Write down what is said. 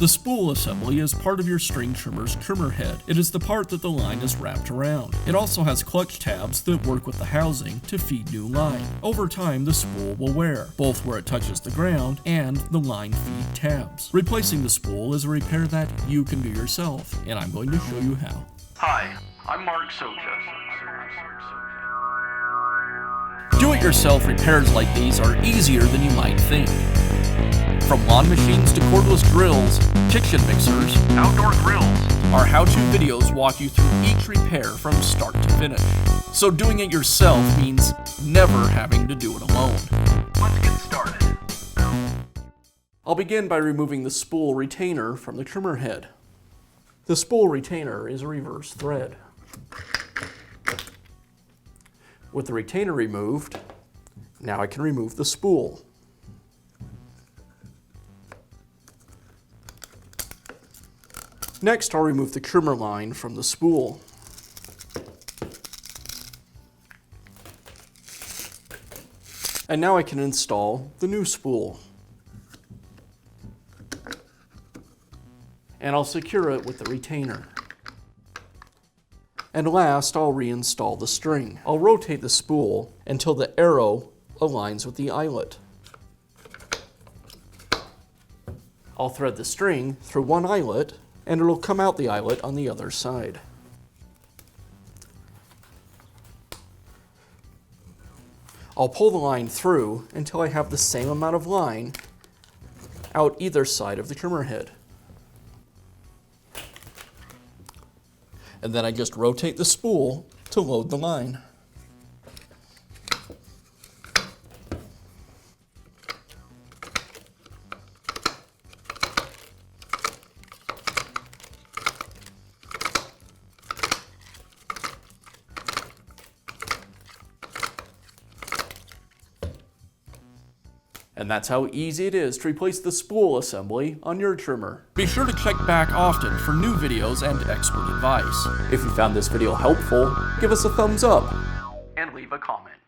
The spool assembly is part of your string trimmer's trimmer head. It is the part that the line is wrapped around. It also has clutch tabs that work with the housing to feed new line. Over time, the spool will wear, both where it touches the ground and the line feed tabs. Replacing the spool is a repair that you can do yourself, and I'm going to show you how. Hi, I'm Mark Socha. Do-it-yourself repairs like these are easier than you might think. From lawn machines to cordless drills, kitchen mixers, Outdoor grills. our how-to videos walk you through each repair from start to finish. So doing it yourself means never having to do it alone. Let's get started. I'll begin by removing the spool retainer from the trimmer head. The spool retainer is a reverse thread. With the retainer removed, now I can remove the spool. Next, I'll remove the trimmer line from the spool. And now I can install the new spool. And I'll secure it with the retainer. And last, I'll reinstall the string. I'll rotate the spool until the arrow aligns with the eyelet. I'll thread the string through one eyelet, and it'll come out the eyelet on the other side. I'll pull the line through until I have the same amount of line out either side of the trimmer head. And then I just rotate the spool to load the line. And that's how easy it is to replace the spool assembly on your trimmer. Be sure to check back often for new videos and expert advice. If you found this video helpful, give us a thumbs up And leave a comment.